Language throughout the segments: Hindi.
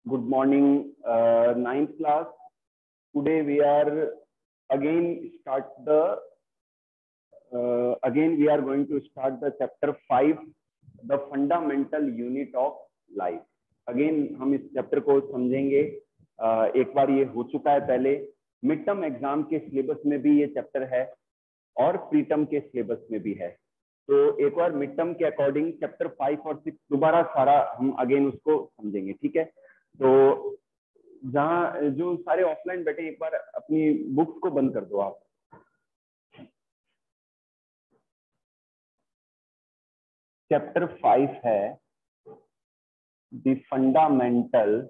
Good morning, ninth class. Today we are again going to start the chapter 5, the fundamental unit of life. Again हम इस चैप्टर को समझेंगे. एक बार ये हो चुका है पहले. मिड टर्म एग्जाम के सिलेबस में भी ये चैप्टर है और प्री टर्म के सिलेबस में भी है. तो एक बार मिड टर्म के अकॉर्डिंग चैप्टर 5 और 6 दोबारा सारा हम अगेन उसको समझेंगे. ठीक है. तो जहाँ जो सारे ऑफलाइन बैठे एक बार अपनी बुक्स को बंद कर दो आप. चैप्टर 5 है the fundamental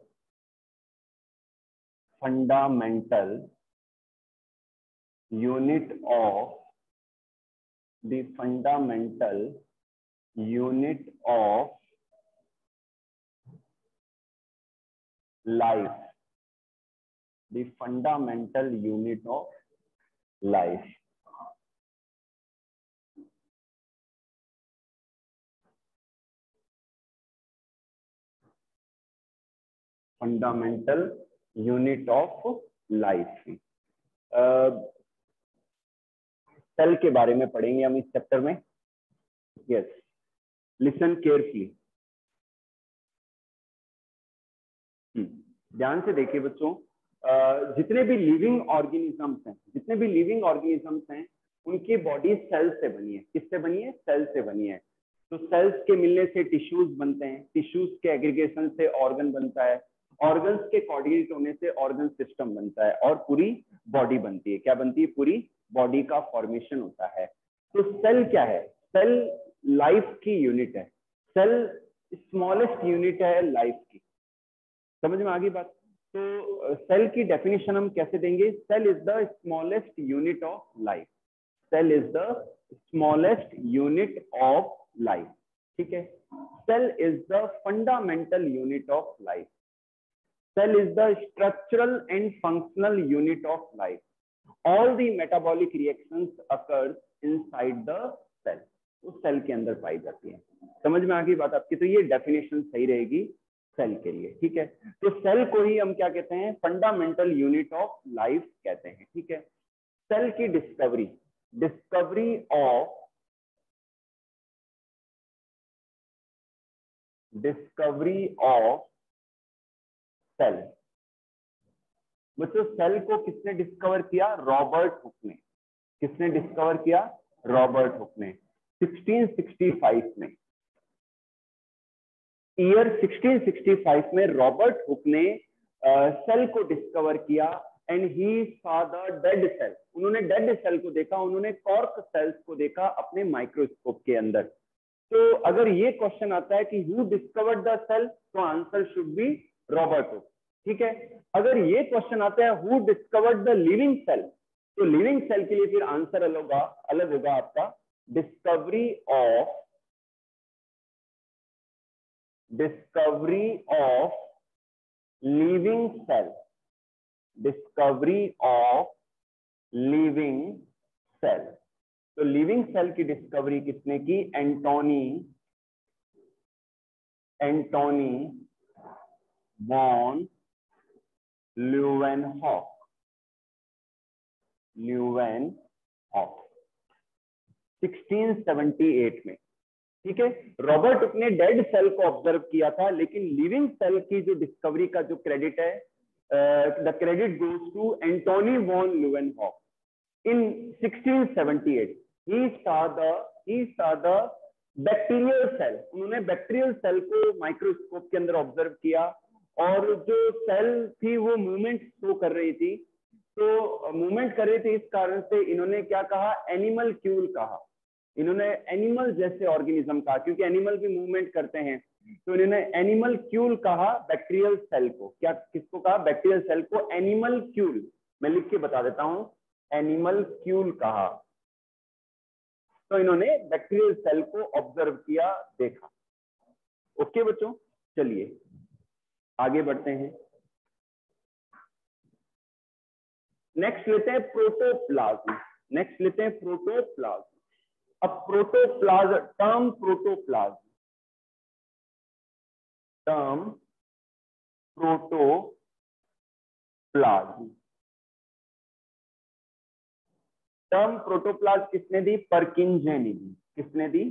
unit of life. The fundamental unit of life. Fundamental unit of life. Cell के बारे में पढ़ेंगे हम इस चैप्टर में. Yes, listen carefully. ध्यान से देखिए बच्चों. जितने भी लिविंग ऑर्गेनिजम्स हैं उनकी बॉडी सेल से बनी है. किससे बनी है? सेल से बनी है. तो सेल्स के मिलने से टिश्यूज बनते हैं. टिश्यूज के एग्रीगेशन से ऑर्गन बनता है. ऑर्गन्स के कोऑर्डिनेट होने से ऑर्गन सिस्टम बनता है और पूरी बॉडी बनती है. क्या बनती है? पूरी बॉडी का फॉर्मेशन होता है. तो सेल क्या है? सेल लाइफ की यूनिट है. सेल स्मॉलेस्ट यूनिट है लाइफ की. समझ में आ गई बात? तो सेल की डेफिनेशन हम कैसे देंगे? Cell is the smallest unit of life. Cell is the smallest unit of life. ठीक है. Cell is the fundamental unit of life. Cell is the structural and functional unit of life. All the metabolic reactions occurs inside the cell. उस सेल के अंदर पाई जाती है. समझ में आ गई बात आपकी? तो ये डेफिनेशन सही रहेगी सेल के लिए. ठीक है. तो सेल को ही हम क्या कहते हैं? फंडामेंटल यूनिट ऑफ लाइफ कहते हैं. ठीक है. सेल की डिस्कवरी ऑफ सेल. बच्चों, सेल को किसने डिस्कवर किया? रॉबर्ट हुक ने. किसने डिस्कवर किया? रॉबर्ट हुक ने 1665 में. ईयर 1665 में रॉबर्ट हुक ने सेल को डिस्कवर किया and he saw the dead cell. उन्होंने डेड सेल को देखा. उन्होंने कॉर्क सेल्स को देखा अपने माइक्रोस्कोप के अंदर. तो अगर ये क्वेश्चन आता है कि हु डिस्कवर्ड द सेल, तो answer should be Robert Hooke. ठीक है. अगर ये क्वेश्चन आता है who discovered the living cell, तो लिविंग सेल के लिए फिर आंसर अलग होगा आपका. Discovery of living cell. Discovery of living cell. तो लिविंग सेल की डिस्कवरी किसने की? Antonie van Leeuwenhoek. 1678 में. ठीक है. रॉबर्ट हुक ने डेड सेल को ऑब्जर्व किया था, लेकिन लिविंग सेल की जो डिस्कवरी का जो क्रेडिट है, the credit goes to Antonie van Leeuwenhoek. In 1678 he saw the bacterial cell. उन्होंने बैक्टीरियल सेल को माइक्रोस्कोप के अंदर ऑब्जर्व किया और जो सेल थी वो मूवमेंट शो कर रही थी. तो मूवमेंट कर रही थी, इस कारण से इन्होंने क्या कहा? एनिमल क्यूल कहा. इन्होंने एनिमल जैसे ऑर्गेनिज्म कहा, क्योंकि एनिमल भी मूवमेंट करते हैं. तो इन्होंने एनिमल क्यूल कहा बैक्टीरियल सेल को. क्या किसको कहा? बैक्टीरियल सेल को एनिमल क्यूल. मैं लिख के बता देता हूं. एनिमल क्यूल कहा. तो इन्होंने बैक्टीरियल सेल को ऑब्जर्व किया, देखा. ओके बच्चों, चलिए आगे बढ़ते हैं. नेक्स्ट लेते हैं प्रोटोप्लाज्म. अब टर्म प्रोटोप्लाज्म। टर्म प्रोटोप्लाज्म किसने दी? परकिंजे ने दी। किसने दी?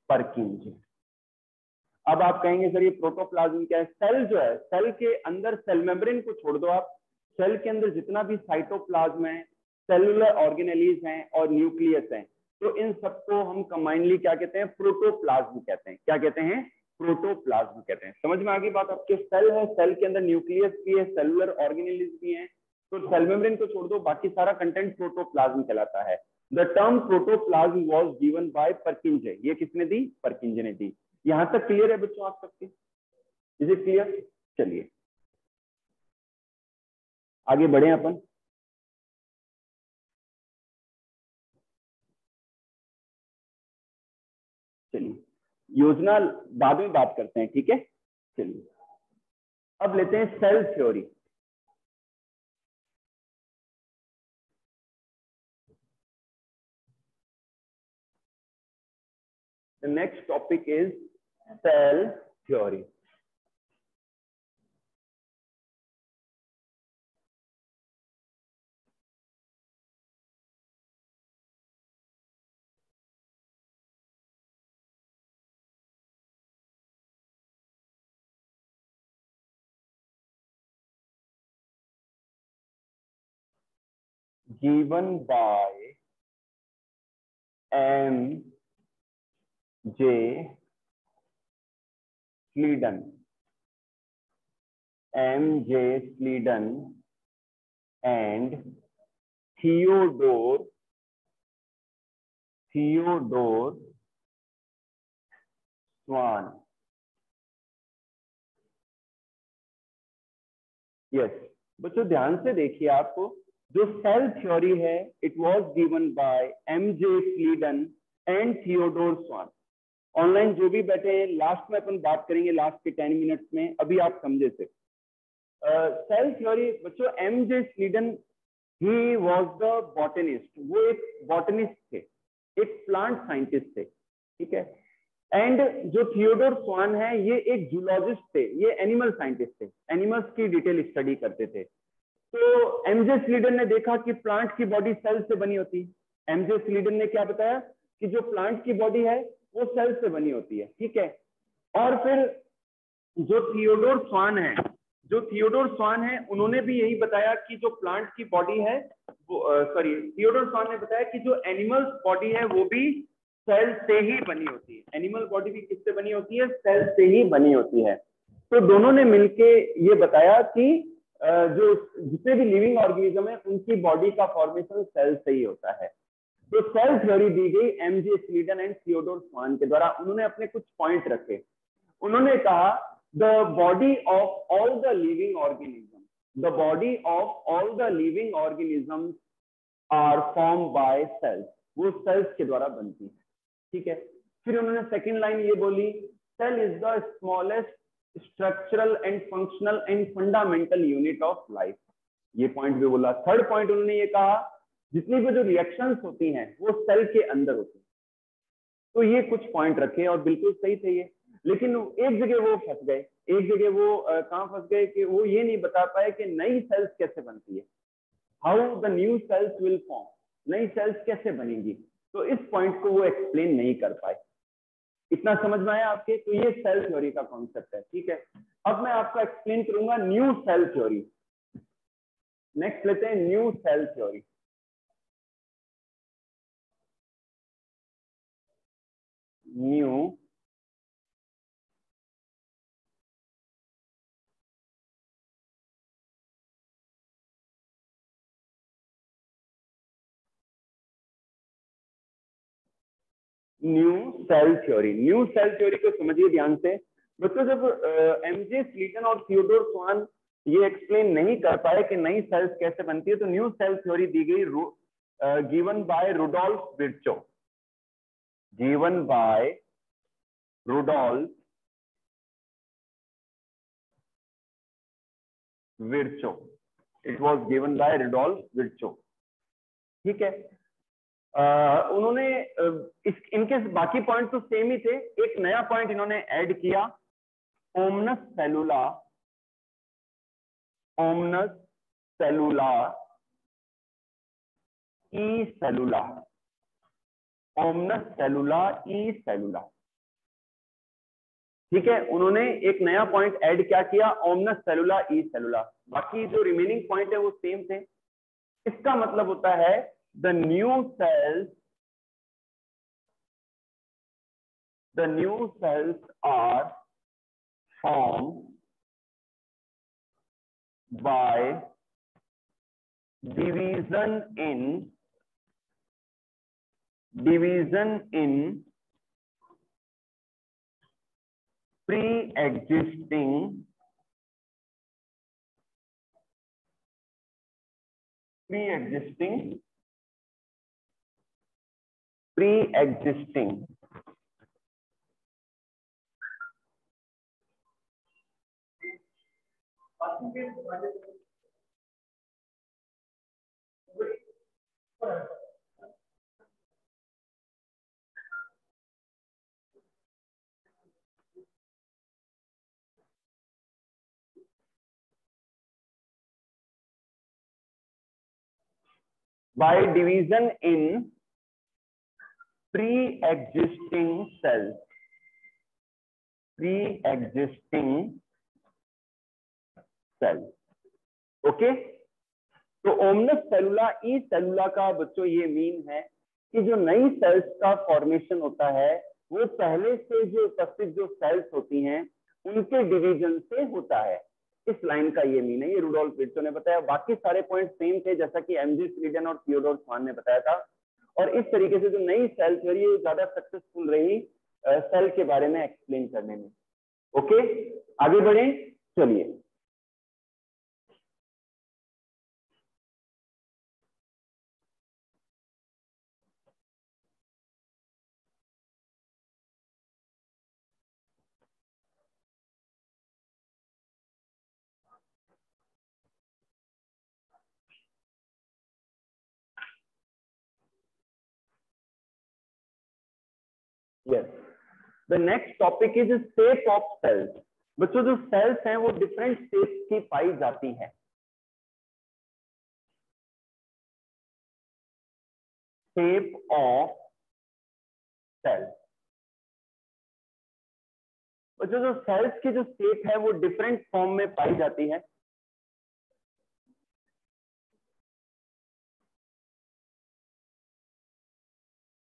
परकिंजे। अब आप कहेंगे सर ये प्रोटोप्लाज्म क्या है? सेल जो है, सेल के अंदर सेल मेम्ब्रेन को छोड़ दो आप, सेल के अंदर जितना भी साइटोप्लाज्म है, सेलुलर ऑर्गेनेलीज हैं और न्यूक्लियस हैं, तो इन सबको हम कंबाइनली क्या कहते हैं? प्रोटोप्लाज्म कहते हैं। क्या कहते हैं? प्रोटोप्लाज्म कहते हैं। समझ में आ गई बात आपके? सेल है, सेल के अंदर न्यूक्लियस भी है, सेलुलर ऑर्गेनेलीज भी हैं, तो सेल मेम्ब्रेन को छोड़ दो, बाकी सारा कंटेंट प्रोटोप्लाज्म कहलाता है। The term protoplasm was given bye परकिंजे। ये किसने दी? परकिंजे ने दी। यहां तक क्लियर है बच्चों आप सबके? Is it clear? चलिए आगे बढ़े अपन। चलिए योजना बाद में बात करते हैं, ठीक है? चलिए अब लेते हैं cell theory. The next topic is cell theory. given by M.J. Sleeden, M.J. Sleeden and Theodore Swan. Yes बच्चों ध्यान से देखिए, आपको जो सेल थ्योरी है, it was given by M.J. Schleiden and Theodore Schwann. Online जो भी बैठे हैं, लास्ट में अपन बात करेंगे, लास्ट के 10 मिनट्स में, अभी आप समझे से। सेल थ्योरी बच्चों, M.J. स्लीडन he was the botanist. वो एक बॉटनिस्ट थे, एक प्लांट साइंटिस्ट थे, ठीक है? एंड जो थियोडोर स्वान है, ये एक जूलॉजिस्ट थे, ये एनिमल साइंटिस्ट थे, एनिमल्स की डिटेल स्टडी करते थे। तो एमजे स्लीडन ने देखा कि प्लांट की बॉडी सेल से बनी होती है। एमजे स्लीडन ने क्या बताया कि जो प्लांट की बॉडी है वो सेल से बनी होती है, ठीक है? और फिर जो थियोडोर स्वान है, उन्होंने भी यही बताया कि जो प्लांट की बॉडी है थियोडोर स्वान ने बताया कि जो एनिमल बॉडी है वो भी सेल से ही बनी होती है। एनिमल बॉडी भी किससे बनी होती है? सेल से ही बनी होती है। तो दोनों ने मिलके ये बताया कि जो जितने भी लिविंग ऑर्गेनिज्म है उनकी बॉडी का फॉर्मेशन सेल से ही होता है। तो सेल थ्योरी दी गई MJ Schleiden and Theodore Schwann के द्वारा। उन्होंने अपने कुछ पॉइंट रखे। उन्होंने कहा the body of all the living organism are form by cells. वो सेल्स के द्वारा बनती है, ठीक है? फिर उन्होंने सेकेंड लाइन ये बोली, cell is the smallest structural and functional and fundamental unit of life. ये पॉइंट भी बोला। थर्ड पॉइंट उन्होंने ये कहा, जितनी भी जो रिएक्शंस होती हैं वो सेल के अंदर होती हैं। तो ये कुछ पॉइंट रखे और बिल्कुल सही थे ये, लेकिन एक जगह वो फंस गए। एक जगह वो कहाँ फंस गए कि वो ये नहीं बता पाए कि नई सेल्स कैसे बनती है, how the new sales will form, नई सेल्स कैसे बनेंगी। तो इस पॉइंट को वो एक्सप्लेन नहीं कर पाए। इतना समझ में आया आपके? तो ये सेल थ्योरी का कॉन्सेप्ट है, ठीक है? अब मैं आपको एक्सप्लेन करूंगा न्यू सेल थ्योरी। नेक्स्ट लेते हैं new cell theory. New cell theory. New cell theory को समझिए ध्यान से बच्चों। जब एमजे स्लीटन और थियोडोर स्वान ये एक्सप्लेन नहीं कर पाए कि नई सेल्स कैसे बनती है, तो न्यू सेल थ्योरी दी गई given by Rudolf Virchow. Given by Rudolf Virchow. It was given by Rudolf Virchow, ठीक है? उन्होंने इनके बाकी पॉइंट तो सेम ही थे। एक नया पॉइंट इन्होंने ऐड किया, ओमनस सेलुला ओमनस सेलुलर ई सेलुलर, ओमनस सेलुलर ई सेलुलर। ठीक है, उन्होंने एक नया पॉइंट ऐड क्या किया, ओमनस सेलुलर ई सेलुलर। बाकी जो रिमेनिंग पॉइंट है वो सेम थे। इसका मतलब होता है the new cells are formed by division in pre-existing by division in pre-existing cells, okay. तो ओमनस सेलुला ई सेलुला का बच्चों ये मीन है कि जो नई सेल्स का फॉर्मेशन होता है वो पहले से जो उपस्थित जो सेल्स होती हैं उनके डिवीजन से होता है। इस लाइन का ये मीन है, ये रुडोल्फ विर्चो ने बताया। बाकी सारे पॉइंट सेम थे जैसा कि एमजी स्वीडन और थियोडोर स्वान ने बताया था। और इस तरीके से जो नई सेल थ्योरी है ज्यादा सक्सेसफुल रही सेल के बारे में एक्सप्लेन करने में। ओके, आगे बढ़े, चलिए। Yes. The next topic is shape of cells. बच्चों जो सेल्स हैं वो डिफरेंट शेप्स की पाई जाती हैं। शेप ऑफ सेल, बच्चों जो सेल्स की जो शेप है वो डिफरेंट फॉर्म में पाई जाती है।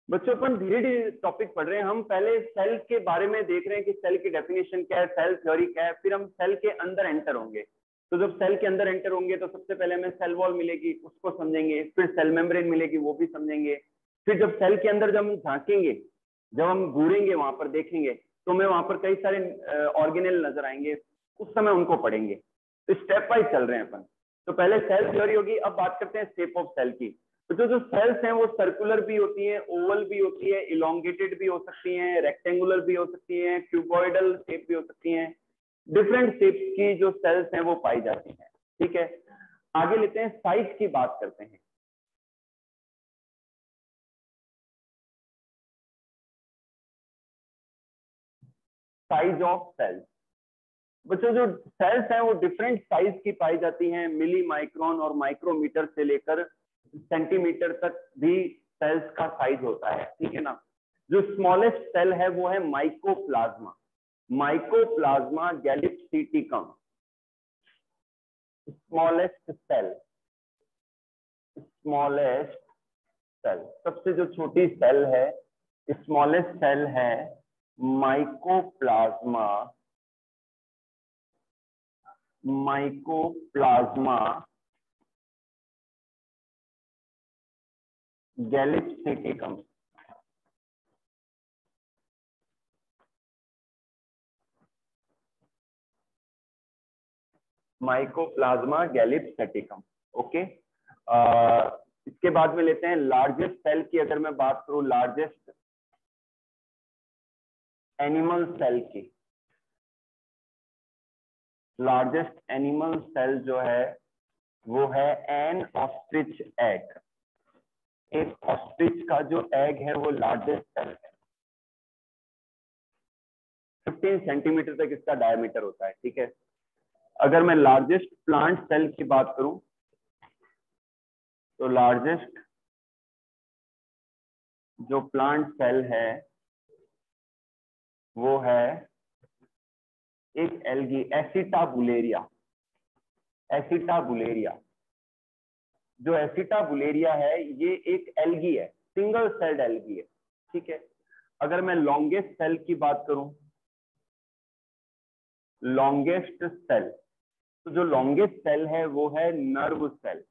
बच्चों अपन धीरे धीरे टॉपिक पढ़ रहे हैं। हम पहले सेल के बारे में देख रहे हैं कि सेल की डेफिनेशन क्या है, सेल थ्योरी क्या है, फिर हम सेल के अंदर एंटर होंगे। तो जब सेल के अंदर एंटर होंगे तो सबसे पहले हमें सेल वॉल मिलेगी, उसको समझेंगे, फिर सेल मेम्ब्रेन मिलेगी, वो भी समझेंगे। फिर जब सेल के अंदर जब हम झांकेंगे, जब हम घूरेंगे, वहां पर देखेंगे तो हमें वहां पर कई सारे ऑर्गेनेल नजर आएंगे, उस समय उनको पढ़ेंगे। तो स्टेप वाइज चल रहे हैं अपन। तो पहले सेल थ्योरी होगी, अब बात करते हैं शेप ऑफ सेल की। तो जो सेल्स हैं वो सर्कुलर भी होती हैं, ओवल भी होती है, इलोंगेटेड भी हो सकती हैं, रेक्टेंगुलर भी हो सकती हैं, क्यूबॉइडल शेप भी हो सकती हैं। डिफरेंट शेप्स की जो सेल्स हैं वो पाई जाती हैं। ठीक है, आगे लेते हैं, साइज की बात करते हैं। साइज ऑफ सेल्स, बच्चों जो सेल्स हैं वो डिफरेंट साइज की पाई जाती हैं। मिली माइक्रोन और माइक्रोमीटर से लेकर सेंटीमीटर तक भी सेल्स का साइज होता है। ठीक है ना। जो स्मॉलेस्ट सेल है वो है माइकोप्लाज्मा, माइकोप्लाज्मा गैलिप्सिटिकम। स्मॉलेस्ट सेल, सबसे जो छोटी सेल है, स्मॉलेस्ट सेल है माइकोप्लाज्मा गैलिप्सिटिकम। माइकोप्लाज्मा गैलिप्सिटिकम। ओके, इसके बाद में लेते हैं लार्जेस्ट सेल की। अगर मैं बात करूं लार्जेस्ट एनिमल सेल की, लार्जेस्ट एनिमल सेल जो है वो है एन ऑस्ट्रिच एग। एक ऑस्ट्रिच का जो एग है वो लार्जेस्ट सेल है। 15 सेंटीमीटर तक इसका डायमीटर होता है। ठीक है, अगर मैं लार्जेस्ट प्लांट सेल की बात करूं तो लार्जेस्ट जो प्लांट सेल है वो है एक एल्गी, एसिटाबुलेरिया। एसिटाबुलेरिया, जो एसिटाबुलेरिया है ये एक एल्गी है, सिंगल सेल्ड एल्गी है, ठीक है। अगर मैं लॉन्गेस्ट सेल की बात करूं, लॉन्गेस्ट सेल, तो जो लॉन्गेस्ट सेल है वो है नर्व सेल।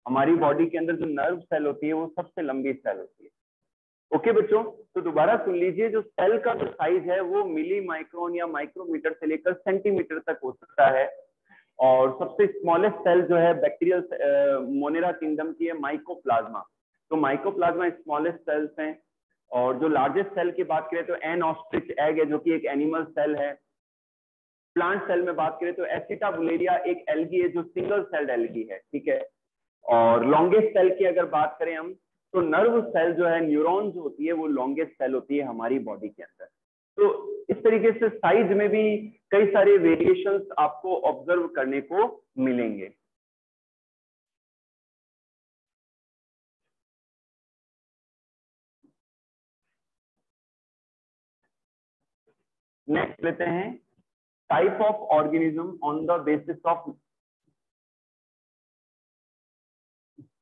हमारी बॉडी के अंदर जो नर्व सेल होती है वो सबसे लंबी सेल होती है। ओके बच्चों, तो दोबारा सुन लीजिए, जो सेल का जो साइज है वो मिली माइक्रोन या माइक्रोमीटर से लेकर सेंटीमीटर तक हो सकता है। और सबसे स्मॉलेस्ट सेल जो है बैक्टीरियल मोनेरा किंगडम की है, माइकोप्लाज्मा। तो माइकोप्लाज्मा स्मॉलेस्ट सेल्स हैं। और जो लार्जेस्ट सेल की बात करें तो एन ऑस्ट्रिच एग है, जो कि एक एनिमल सेल है। प्लांट सेल में बात करें तो एसिटाबुलेरिया एक एल्गी है जो सिंगल सेल्ड एल्गी है, ठीक है। और लॉन्गेस्ट सेल की अगर बात करें हम, तो नर्व सेल जो है, न्यूरॉन जो होती है, वो लॉन्गेस्ट सेल होती है हमारी बॉडी के अंदर। तो इस तरीके से साइज में भी कई सारे वेरिएशंस आपको ऑब्जर्व करने को मिलेंगे। नेक्स्ट लेते हैं type of organism on the basis of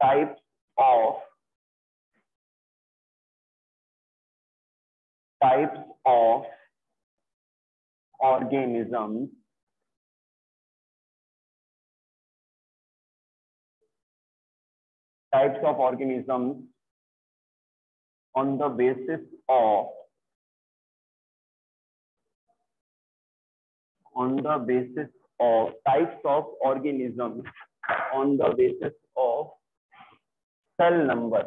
types of organisms on the basis of types of organisms on the basis of cell number.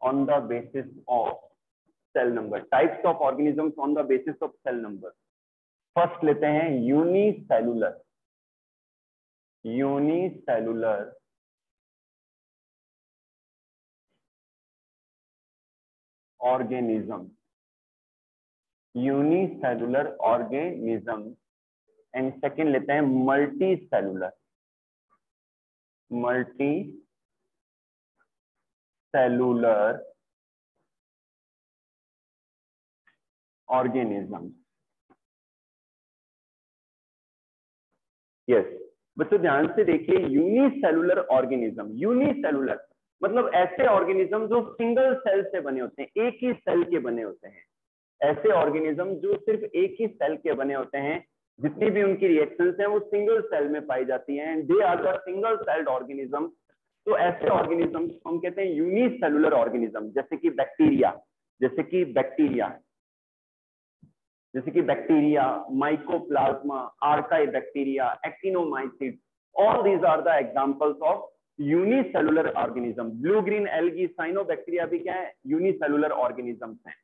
On the basis of cell number, types of organisms on the basis of cell number. First लेते हैं unicellular. Unicellular organism, unicellular organism. And second लेते हैं multi cellular, multi cellular organism. Yes बच्चों, ध्यान से देखिए, यूनिसेलुलर ऑर्गेनिज्म, यूनिसेलुलर मतलब ऐसे ऑर्गेनिज्म जो सिंगल सेल से बने होते हैं, एक ही सेल के बने होते हैं। ऐसे ऑर्गेनिज्म जो सिर्फ एक ही सेल के बने होते हैं, जितनी भी उनकी रिएक्शंस हैं वो सिंगल सेल में पाई जाती हैं, and they are the single celled organism. तो ऐसे ऑर्गेनिज्म हम कहते हैं यूनिसेलुलर ऑर्गेनिज्म। जैसे कि बैक्टीरिया, जैसे कि bacteria, mycoplasma, archaebacteria, actinomycete, all these are the examples of unicellular organism. Blue green algae, cyanobacteria भी क्या है, यूनिसेलुलर ऑर्गेनिज्म्स हैं।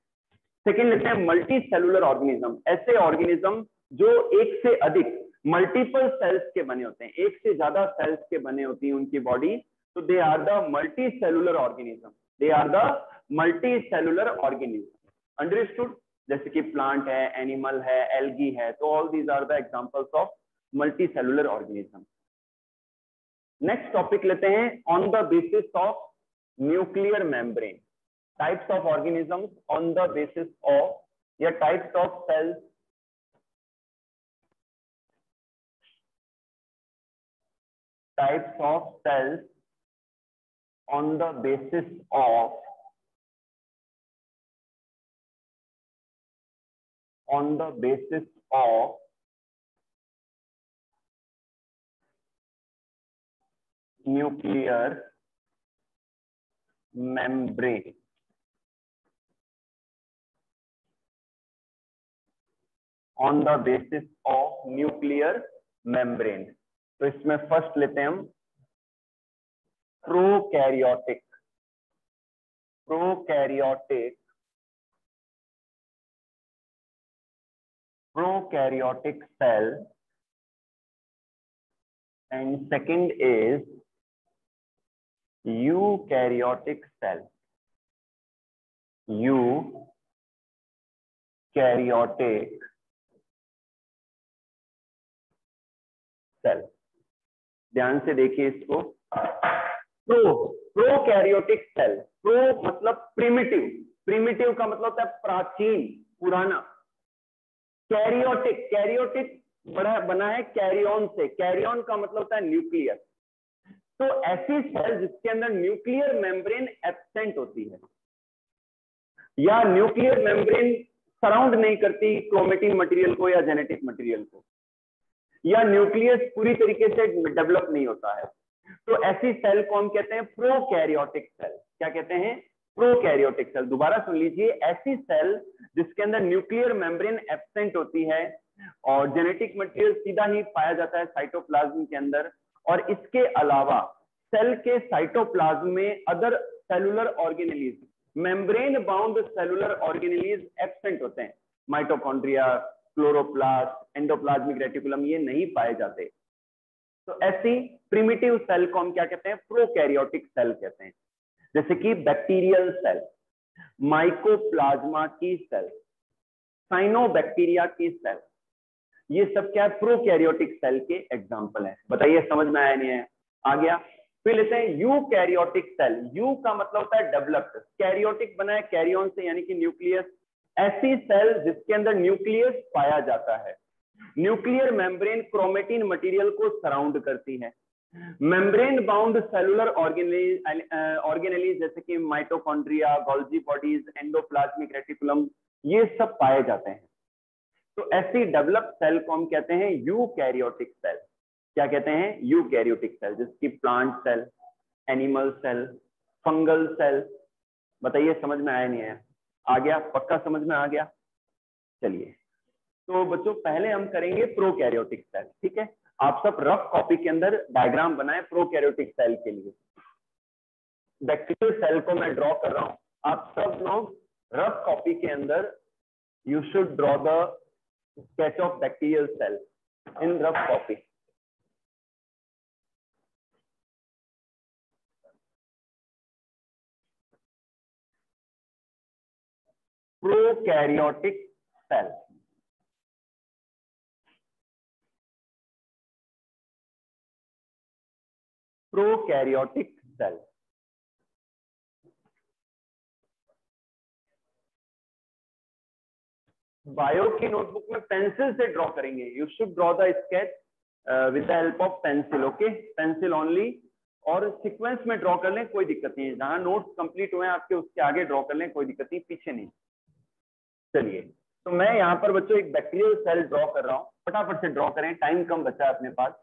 सेकेंड लेते हैं मल्टी सेलुलर ऑर्गेनिज्म। ऐसे ऑर्गेनिज्म जो एक से अधिक, मल्टीपल सेल्स के बने होते हैं, एक से ज्यादा सेल्स के बने होती है उनकी बॉडी, तो they are the multicellular organism. They are the multicellular organism. Understood? जैसे कि प्लांट है, एनिमल है, एल्गी है, तो all these are the examples of multicellular organism. Next topic लेते हैं on the basis of nuclear membrane. Types of organisms on the basis of, या types of cells, types of cells on the basis of, on the basis of nuclear membrane। on the basis of nuclear membrane, तो इसमें फर्स्ट लेते हैं हम prokaryotic. Prokaryotic cell, and second is eukaryotic cell। Karyotic cell. ध्यान से देखिए इसको। प्रोकैरियोटिक सेल, प्रो मतलब प्रिमिटिव, प्रिमिटिव का मतलब होता है प्राचीन, पुराना। कैरियोटिक, कैरियोटिक बना है कैरियन से, कैरियन का मतलब होता है न्यूक्लियस। तो ऐसी सेल जिसके अंदर न्यूक्लियर मेम्ब्रेन एब्सेंट होती है, या न्यूक्लियर मेम्ब्रेन सराउंड नहीं करती क्रोमेटिन मटेरियल को या जेनेटिक मटेरियल को, या न्यूक्लियस पूरी तरीके से डेवलप नहीं होता है, तो ऐसी सेल को हम कहते हैं प्रोकैरियोटिक सेल। क्या कहते हैं? Prokaryotic cell. दोबारा सुन लीजिए, ऐसी सेल जिसके अंदर न्यूक्लियर मेम्ब्रेन एब्सेंट होती है और जेनेटिक मटेरियल सीधा ही पाया जाता है साइटोप्लाज्म के अंदर, और इसके अलावा सेल के साइटोप्लाज्म में other cellular organelles, membrane bound cellular organelles absent होते हैं। माइटोकॉन्ड्रिया, क्लोरोप्लास्ट, एंडोप्लाज्मिक रेटिकुलम ये नहीं पाए जाते। तो ऐसी प्रिमिटिव सेल को हम क्या कहते हैं? प्रोकैरियोटिक सेल कहते हैं। जैसे कि बैक्टीरियल सेल, माइकोप्लाज्मा की सेल, साइनोबैक्टीरिया की सेल, ये सब क्या है? प्रोकैरियोटिक सेल के एग्जांपल हैं। बताइए समझ में आया नहीं है? आ गया। फिर लेते हैं यूकैरियोटिक सेल। यू का मतलब होता है डेवलप्ड, कैरियोटिक बना है कैरियन से यानी कि न्यूक्लियस। ऐसी सेल जिसके अंदर न्यूक्लियस पाया जाता है, न्यूक्लियर मेम्ब्रेन क्रोमेटिन मटेरियल को सराउंड करती है, मेम्ब्रेन बाउंड सेलुलर ऑर्गेनेलीज जैसे कि mitochondria, Golgi bodies, endoplasmic reticulum, ये सब पाए जाते हैं। तो ऐसी डेवलप सेल को हम कहते हैं यूकैरियोटिक सेल। क्या कहते हैं? यूकैरियोटिक सेल, जिसकी plant cell, animal cell, fungal cell. बताइए समझ में आया नहीं है? आ गया? पक्का समझ में आ गया? चलिए, तो बच्चों पहले हम करेंगे प्रोकैरियोटिक सेल। ठीक है, आप सब रफ कॉपी के अंदर डायग्राम बनाए प्रोकैरियोटिक सेल के लिए। बैक्टीरियल सेल को मैं ड्रॉ कर रहा हूं, आप सब लोग रफ कॉपी के अंदर you should draw the sketch of bacterial cell in rough copy. Prokaryotic cell. Prokaryotic cell. Bio की नोटबुक में पेंसिल से ड्रॉ करेंगे। You should draw the sketch with the help of pencil. Okay, pencil only. और सीक्वेंस में ड्रॉ कर लें, कोई दिक्कत नहीं है। जहां नोट्स कंप्लीट हुए आपके उसके आगे ड्रॉ कर लें, कोई दिक्कत नहीं, पीछे नहीं। चलिए, तो मैं यहाँ पर बच्चों एक बैक्टीरियल सेल ड्रॉ कर रहा हूँ। फटाफट से ड्रॉ करें, टाइम कम बचा है अपने पास।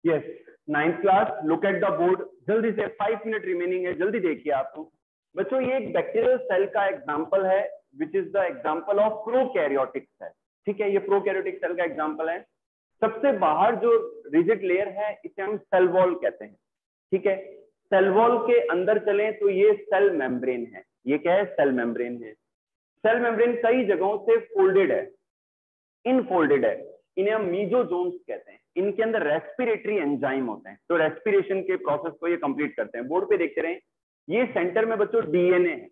Yes, 9th class, look at the board, जल्दी से, 5 मिनट रिमेनिंग है, जल्दी देखिए आप। बच्चों ये एक बैक्टीरियल सेल का एग्जांपल है, which is the example of prokaryotic cell. ठीक है, ये प्रोकैरियोटिक सेल का एग्जांपल है। सबसे बाहर जो रिजिड लेयर है इसे हम सेल वॉल कहते हैं। ठीक है, सेल वॉल के अंदर चलें तो ये सेल मेम्ब्रेन है। ये क्या है? सेल मेम्ब्रेन है। सेल मेम्ब्रेन कई जगहों से फोल्डेड है, इनफोल्डेड है। इन्हें हम मीजोजोम्स कहते हैं। इनके अंदर रेस्पिरेटरी एंजाइम होते हैं, तो रेस्पिरेशन के प्रोसेस को ये कंप्लीट करते हैं। बोर्ड पे देखते रहें, ये सेंटर में बच्चों डीएनए है।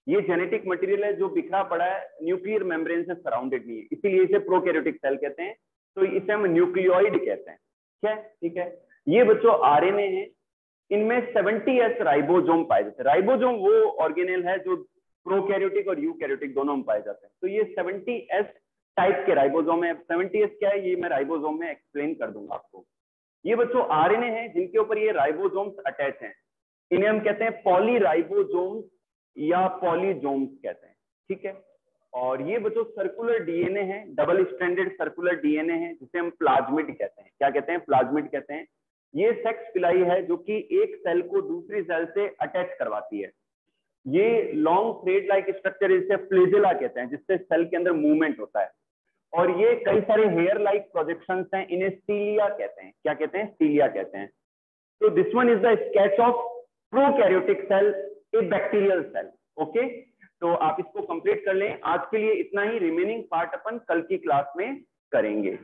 ये जेनेटिक मटेरियल है जो बिखरा पड़ा है, न्यूक्लियर मेम्ब्रेन से सराउंडेड नहीं है, इसीलिए इसे प्रोकैरियोटिक सेल कहते हैं। तो इसे हम न्यूक्लियोइड कहते हैं। ठीक है। ये बच्चों आरएनए है, इनमें 70s राइबोसोम पाए जाते हैं। राइबोसोम वो ऑर्गेनेल है जो प्रोकैरियोटिक और यूकैरियोटिक दोनों में पाए जाते हैं। तो ये 70s टाइप के राइबोसोम है। 70s क्या है ये मैं राइबोसोम में एक्सप्लेन कर दूंगा आपको। ये बच्चों आरएनए है जिनके ऊपर ये राइबोसोम्स अटैच हैं। इन्हें हम कहते हैं पॉलीराइबोसोम्स या पॉलीजोम्स कहते हैं। ठीक है, और ये बच्चों सर्कुलर डीएनए है, डबल स्ट्रैंडेड सर्कुलर डीएनए है, जिसे हम प्लाज्मिड कहते हैं। क्या कहते हैं? प्लाज्मिड कहते हैं। ये सेक्स पिलाई है जो कि एक सेल को दूसरी सेल से अटैच करवाती है। ये लॉन्ग थ्रेड लाइक स्ट्रक्चर, इसे फ्लेजेला कहते हैं, जिससे सेल के अंदर मूवमेंट होता है। और ये कई सारे हेयर लाइक प्रोजेक्शंस हैं, इन्हें स्टीलिया कहते हैं। क्या कहते हैं? स्टीलिया कहते हैं। तो this one is the sketch of prokaryotic cell, a bacterial cell. Okay, तो आप इसको कंप्लीट कर लें। आज के लिए इतना ही, रिमेनिंग पार्ट अपन कल की क्लास में करेंगे।